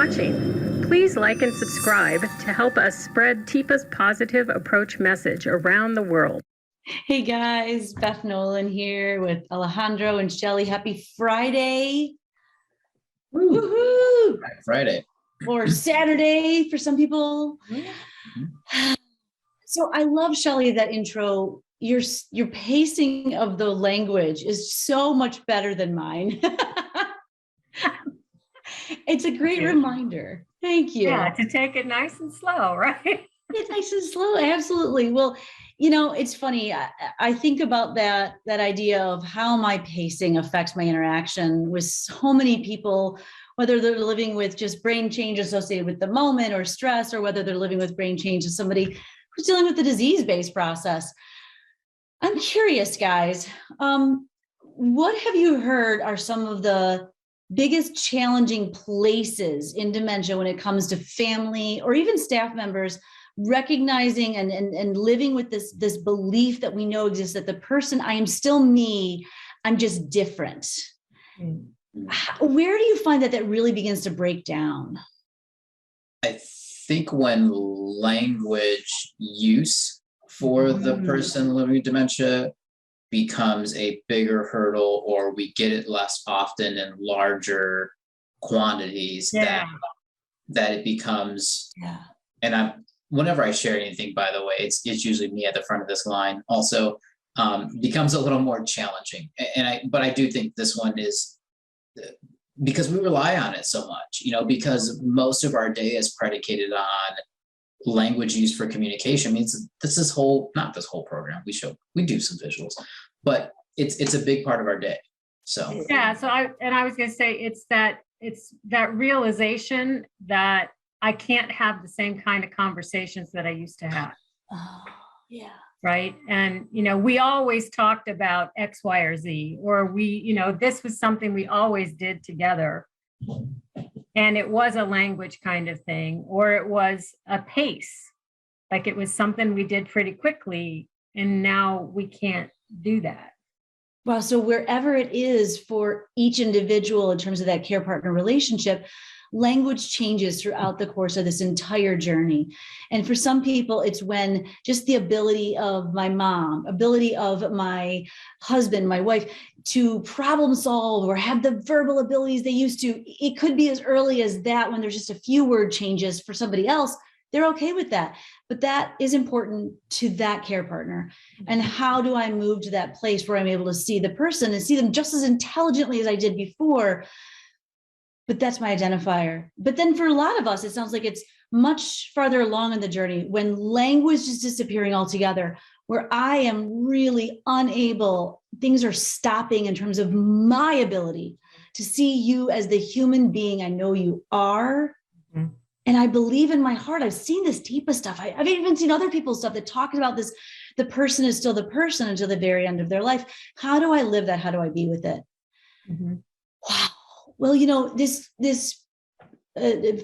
watching. Please like and subscribe to help us spread Teepa's positive approach message around the world. Hey guys, Beth Nolan here with Alejandro and Shelly. Happy Friday. Woohoo! Happy Friday. Or Saturday for some people. So I love, Shelly, that intro. Your pacing of the language is so much better than mine. It's a great reminder. Thank you. Yeah, to take it nice and slow, right? It's nice and slow. Absolutely. Well, you know, it's funny. I think about that idea of how my pacing affects my interaction with so many people, whether they're living with just brain change associated with the moment or stress, or whether they're living with brain change as somebody who's dealing with the disease-based process. I'm curious, guys, what have you heard are some of the biggest challenging places in dementia when it comes to family or even staff members recognizing and living with this belief that we know exists, that the person, I am still me, I'm just different. Where do you find that really begins to break down? I think when language use for the person living with dementia becomes a bigger hurdle, or we get it less often in larger quantities, that it becomes, and whenever I share anything, by the way, it's usually me at the front of this line, also becomes a little more challenging. But I do think this one is, because we rely on it so much, because most of our day is predicated on language used for communication. I mean, not this whole program, we do some visuals, but it's a big part of our day. So yeah, so I was going to say, it's that realization that I can't have the same kind of conversations that I used to have. Oh, yeah. Right. And, we always talked about X, Y, or Z, or this was something we always did together. And it was a language kind of thing, or it was a pace. Like it was something we did pretty quickly. And now we can't do that. Well, so wherever it is for each individual in terms of that care partner relationship, language changes throughout the course of this entire journey. And for some people, it's when just the ability of my mom, ability of my husband, my wife to problem solve or have the verbal abilities they used to, it could be as early as that when there's just a few word changes. For somebody else, they're okay with that. But that is important to that care partner. And how do I move to that place where I'm able to see the person and see them just as intelligently as I did before? But that's my identifier. But then for a lot of us, it sounds like it's much farther along in the journey when language is disappearing altogether, where I am really unable, things are stopping in terms of my ability to see you as the human being I know you are. Mm-hmm. And I believe in my heart, I've seen this Teepa stuff. I've even seen other people's stuff that talk about this. The person is still the person until the very end of their life. How do I live that? How do I be with it? Mm-hmm. Wow. Well, this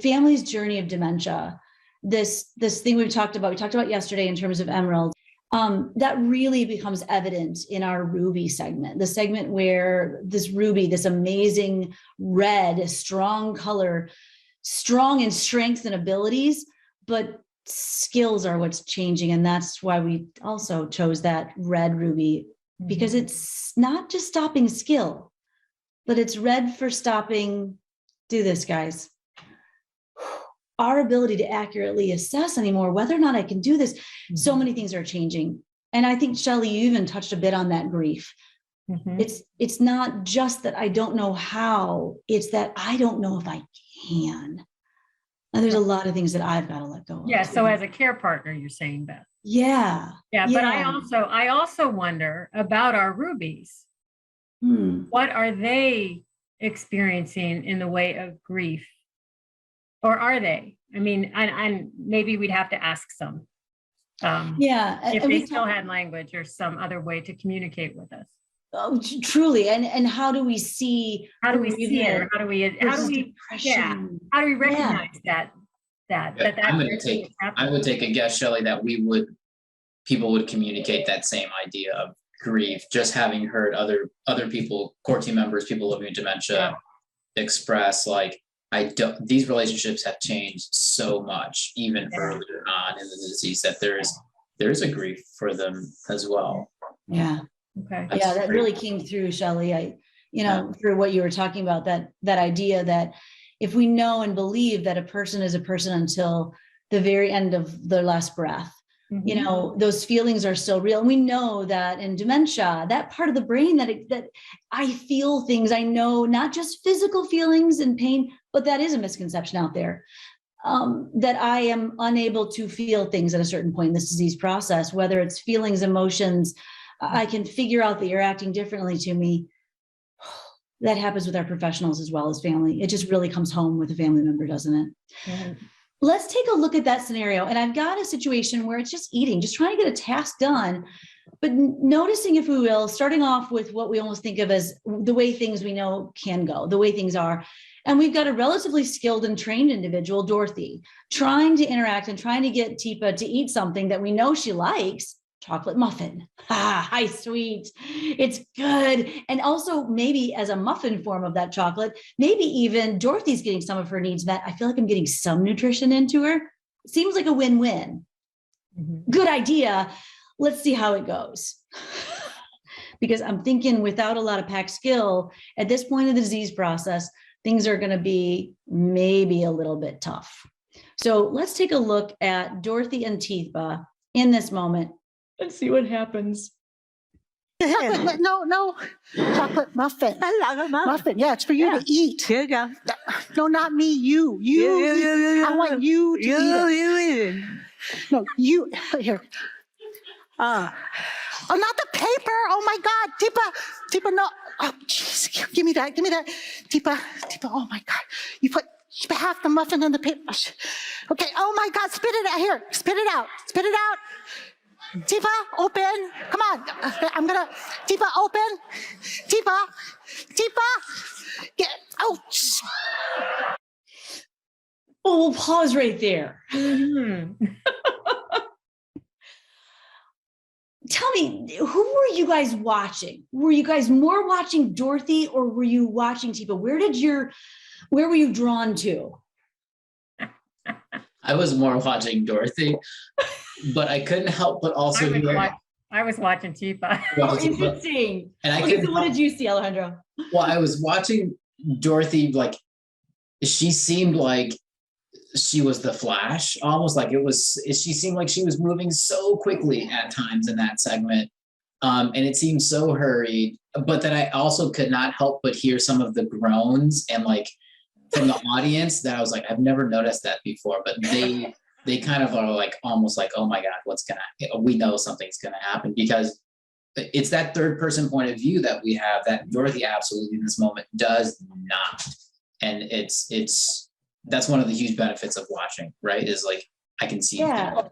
family's journey of dementia, this thing we talked about yesterday in terms of Emerald, that really becomes evident in our Ruby segment, the segment where this Ruby, this amazing red, strong color, strong in strengths and abilities, but skills are what's changing. And that's why we also chose that red Ruby, because it's not just stopping skill, but it's red for stopping, do this, guys. Our ability to accurately assess anymore, whether or not I can do this, so many things are changing. And I think, Shelly, you even touched a bit on that grief. It's not just that I don't know how, it's that I don't know if I can. And there's a lot of things that I've got to let go of. Yeah, so as a care partner, you're saying, Beth. Yeah. But I also wonder about our rubies. What are they experiencing in the way of grief? Or are they? I mean, and maybe we'd have to ask some. If they still had language or some other way to communicate with us. Oh, truly. And how do we see? How do we see it? Or how do we recognize that? I would take a guess, Shelly, that people would communicate that same idea of grief, just having heard other people, core team members, people living with dementia express like, these relationships have changed so much, even earlier on in the disease, that there is a grief for them as well. Yeah. Okay. Yeah, that really came through, Shelley. Through what you were talking about, that idea that if we know and believe that a person is a person until the very end of their last breath, those feelings are still real. And we know that in dementia, that part of the brain that I feel things, I know not just physical feelings and pain, but that is a misconception out there. That I am unable to feel things at a certain point in this disease process, whether it's feelings, emotions, I can figure out that you're acting differently to me. That happens with our professionals as well as family. It just really comes home with a family member, doesn't it? Mm-hmm. Let's take a look at that scenario. And I've got a situation where it's just eating, just trying to get a task done, but noticing, if we will, starting off with what we almost think of as the way things we know can go, the way things are. And we've got a relatively skilled and trained individual, Dorothy, trying to interact and trying to get Teepa to eat something that we know she likes. Chocolate muffin. Hi, sweet. It's good. And also maybe as a muffin form of that chocolate, maybe even Dorothy's getting some of her needs met. I feel like I'm getting some nutrition into her. Seems like a win-win. Mm-hmm. Good idea. Let's see how it goes. Because I'm thinking without a lot of PAC skill, at this point in the disease process, things are going to be maybe a little bit tough. So let's take a look at Dorothy and Teepa in this moment. Let's see what happens. No, chocolate muffin. I like a Muffin, yeah, it's for you to eat. Here you go. No, not me, you. I want you to eat it. No, you, here. Oh, not the paper. Oh my God, Teepa, no. Oh, jeez, give me that. Teepa, oh my God. You put half the muffin in the paper. Okay, oh my God, spit it out here. Spit it out. Teepa, open. Come on. Teepa, open. Teepa. Get, oh. Oh, we'll pause right there. Mm-hmm. Tell me, who were you guys watching? Were you guys more watching Dorothy or were you watching Teepa? Where were you drawn to? I was more watching Dorothy, but I couldn't help but also I was watching Teepa. Oh, interesting. And so what did you see, Alejandro? Well, I was watching Dorothy, like she seemed like she was the Flash, almost like she seemed like she was moving so quickly at times in that segment. And it seemed so hurried, but then I also could not help but hear some of the groans and like from the audience that I was like, I've never noticed that before, but they kind of are like, almost like, oh my God, we know something's going to happen, because it's that third person point of view that we have that Dorothy absolutely in this moment does not. And that's one of the huge benefits of watching, right? Is like, I can see. Yeah.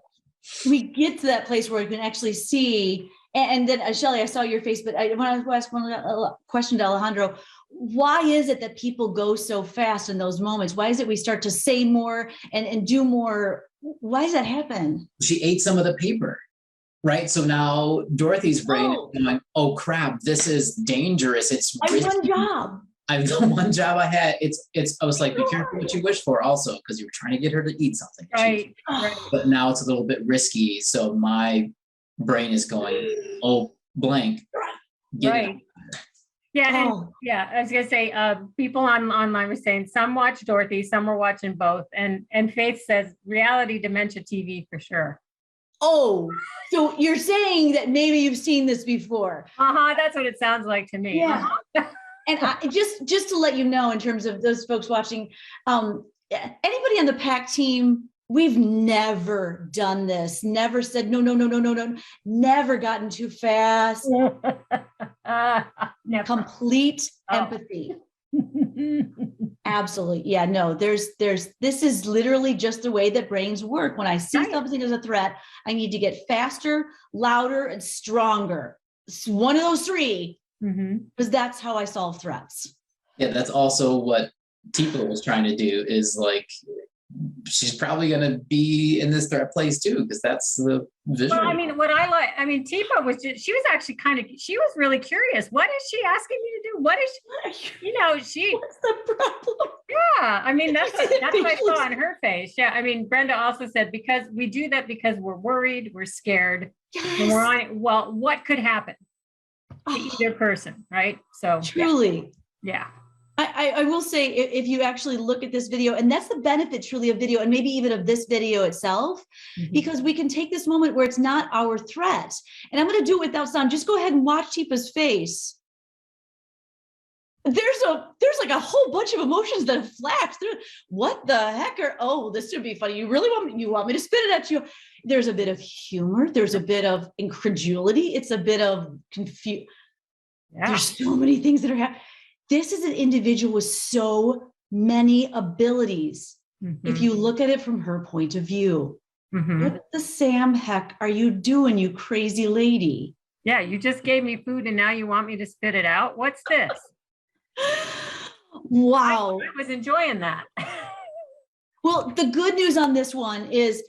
We get to that place where we can actually see. And then Shelley, I saw your face, but I want to ask one question to Alejandro. Why is it that people go so fast in those moments? Why is it we start to say more and do more? Why does that happen? She ate some of the paper, right? So now Dorothy's brain is going, oh crap, this is dangerous. It's risky. One job. I've done one job I had. I was like, be careful what you wish for also, because you were trying to get her to eat something. Right. But now it's a little bit risky. So my brain is going, oh, blank. Right. Yeah. And I was going to say, people online were saying some watch Dorothy, some were watching both. And Faith says reality dementia TV for sure. Oh, so you're saying that maybe you've seen this before. That's what it sounds like to me. Yeah. And just to let you know, in terms of those folks watching, anybody on the PAC team, we've never done this, never said, no, never gotten too fast. Complete empathy. Absolutely. Yeah, no, this is literally just the way that brains work. When I see something as a threat, I need to get faster, louder, and stronger. It's one of those three. Because that's how I solve threats. Yeah, that's also what Teepa was trying to do, is like, she's probably going to be in this threat place too, because that's the vision. Well, Teepa was she was actually she was really curious. What is she asking me to do? What is she, what's the problem? I mean, that's what I saw on her face. Yeah. I mean, Brenda also said, because we do that because we're worried, we're scared, and we're on, well, what could happen to either person, right? So truly. Yeah. I will say, if you actually look at this video, and that's the benefit truly of video, and maybe even of this video itself, because we can take this moment where it's not our threat. And I'm going to do it without sound. Just go ahead and watch Teepa's face. There's like a whole bunch of emotions that have flashed through. What the heck this would be funny. You really want me to spit it at you? There's a bit of humor. There's a bit of incredulity. It's a bit of confusion. Yeah. There's so many things that are happening. This is an individual with so many abilities. If you look at it from her point of view, what the Sam heck are you doing, you crazy lady? Yeah, you just gave me food and now you want me to spit it out. What's this? Wow. I was enjoying that. Well, the good news on this one is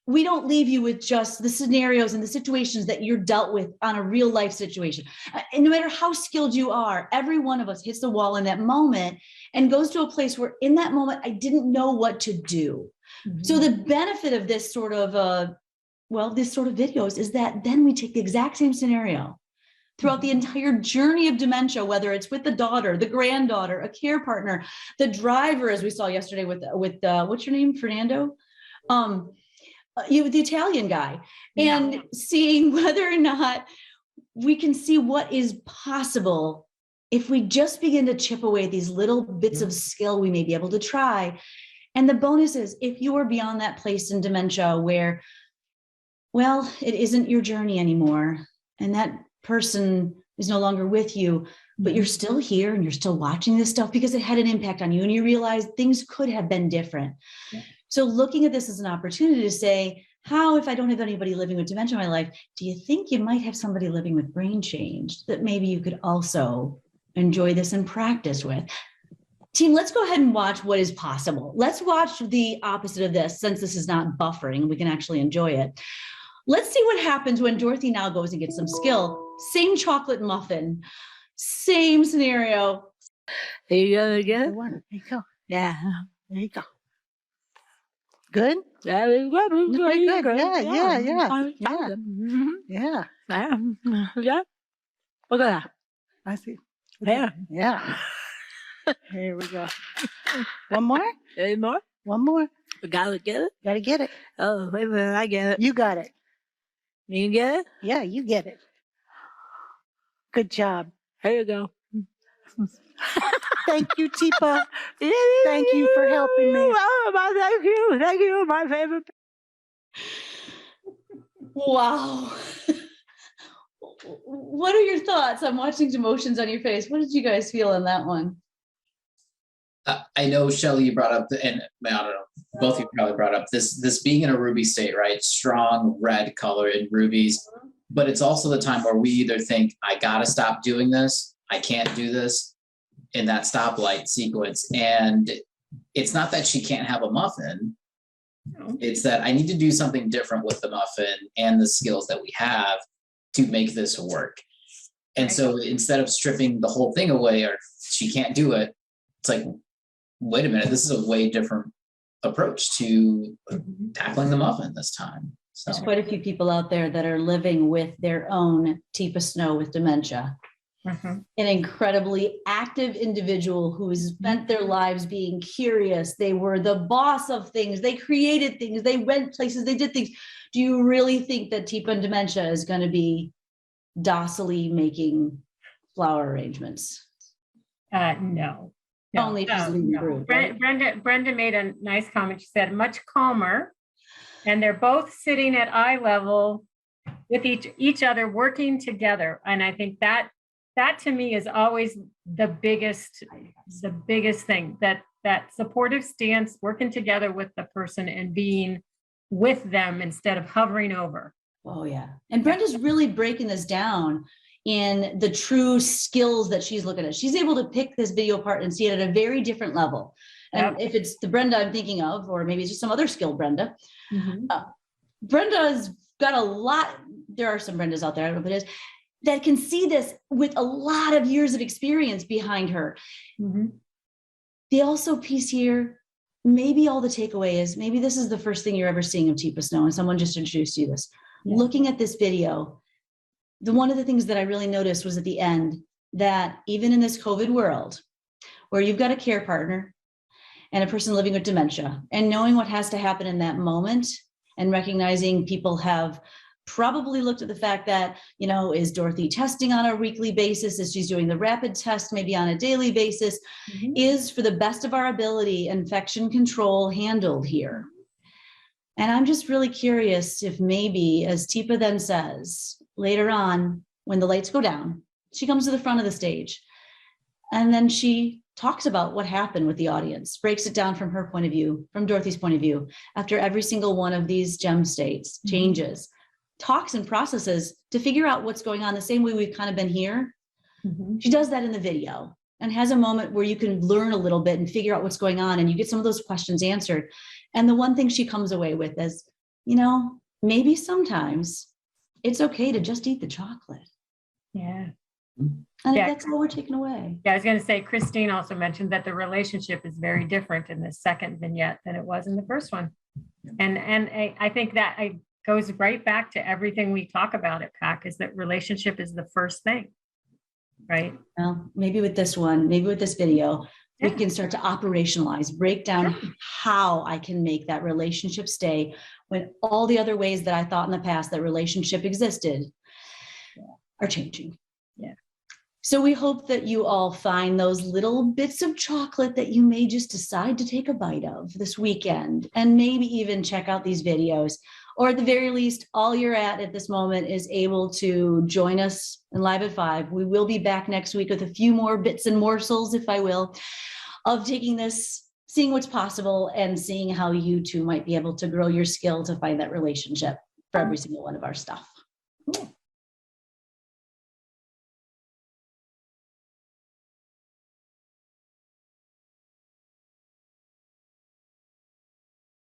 we don't leave you with just the scenarios and the situations that you're dealt with on a real life situation. And no matter how skilled you are, every one of us hits the wall in that moment and goes to a place where in that moment, I didn't know what to do. So the benefit of this sort of, this sort of videos is that then we take the exact same scenario throughout the entire journey of dementia, whether it's with the daughter, the granddaughter, a care partner, the driver, as we saw yesterday with what's your name, Fernando? The Italian guy, and seeing whether or not we can see what is possible if we just begin to chip away these little bits of skill we may be able to try. And the bonus is, if you are beyond that place in dementia where, well, it isn't your journey anymore, and that person is no longer with you, but you're still here and you're still watching this stuff because it had an impact on you, and you realize things could have been different. Yeah. So looking at this as an opportunity to say, how, if I don't have anybody living with dementia in my life, do you think you might have somebody living with brain change that maybe you could also enjoy this and practice with? Team, let's go ahead and watch what is possible. Let's watch the opposite of this, since this is not buffering, we can actually enjoy it. Let's see what happens when Dorothy now goes and gets some skill. Same chocolate muffin, same scenario. There you go again. There you go. Yeah, there you go. Good? Yeah. Yeah. Look at that. I see. Yeah. Yeah. Here we go. One more? Any more? One more. We gotta get it? Gotta get it. Oh, wait a minute, I get it. You got it. You get it? Yeah, you get it. Good job. Here you go. Thank you, Teepa. Thank you for helping me. Thank you. Thank you, my favorite. Wow. What are your thoughts? I'm watching emotions on your face. What did you guys feel on that one? I know, Shelley, you brought up, and I don't know, both of you probably brought up this being in a ruby state, right? Strong red color in rubies, but it's also the time where we either think, I gotta stop doing this, I can't do this, in that stoplight sequence. And it's not that she can't have a muffin, it's that I need to do something different with the muffin and the skills that we have to make this work. And so instead of stripping the whole thing away, or she can't do it, it's like, wait a minute, this is a way different approach to tackling the muffin this time. So there's quite a few people out there that are living with their own Teepa Snow with dementia. An incredibly active individual who has spent their lives being curious. They were the boss of things. They created things. They went places. They did things. Do you really think that Teepa and dementia is going to be docilely making flower arrangements? No. Only if she's leading the group, right? Brenda made a nice comment. She said, much calmer, and they're both sitting at eye level with each other, working together. And I think that to me is always the biggest thing, that supportive stance, working together with the person and being with them instead of hovering over. Oh yeah. And Brenda's really breaking this down in the true skills that she's looking at. She's able to pick this video apart and see it at a very different level. And if it's the Brenda I'm thinking of, or maybe it's just some other skilled Brenda, Brenda's got a lot. There are some Brendas out there, I don't know if it is, that can see this with a lot of years of experience behind her. The also piece here, maybe all the takeaway is, maybe this is the first thing you're ever seeing of Teepa Snow, and someone just introduced you this. Yeah. Looking at this video, one of the things that I really noticed was at the end that even in this COVID world, where you've got a care partner and a person living with dementia, and knowing what has to happen in that moment, and recognizing people have probably looked at the fact that, you know, is Dorothy testing on a weekly basis? Is she's doing the rapid test maybe on a daily basis? Mm-hmm. Is, for the best of our ability, infection control handled here? And I'm just really curious if maybe, as Teepa then says, later on, when the lights go down, she comes to the front of the stage, and then she talks about what happened with the audience, breaks it down from her point of view, from Dorothy's point of view, after every single one of these gem states changes, talks and processes to figure out what's going on the same way we've kind of been here. Mm-hmm. She does that in the video and has a moment where you can learn a little bit and figure out what's going on, and you get some of those questions answered. And the one thing she comes away with is, you know, maybe sometimes it's okay to just eat the chocolate. Yeah. And that's all we're taking away. Yeah, I was going to say, Christine also mentioned that the relationship is very different in the second vignette than it was in the first one. And I think that goes right back to everything we talk about at PAC, is that relationship is the first thing, right? Well, maybe with this one, maybe with this video, we can start to operationalize, break down how I can make that relationship stay when all the other ways that I thought in the past that relationship existed are changing. Yeah. So we hope that you all find those little bits of chocolate that you may just decide to take a bite of this weekend, and maybe even check out these videos. Or at the very least, all you're at this moment is able to join us in Live at 5. We will be back next week with a few more bits and morsels, if I will, of taking this, seeing what's possible, and seeing how you too might be able to grow your skill to find that relationship for every single one of our stuff. Cool.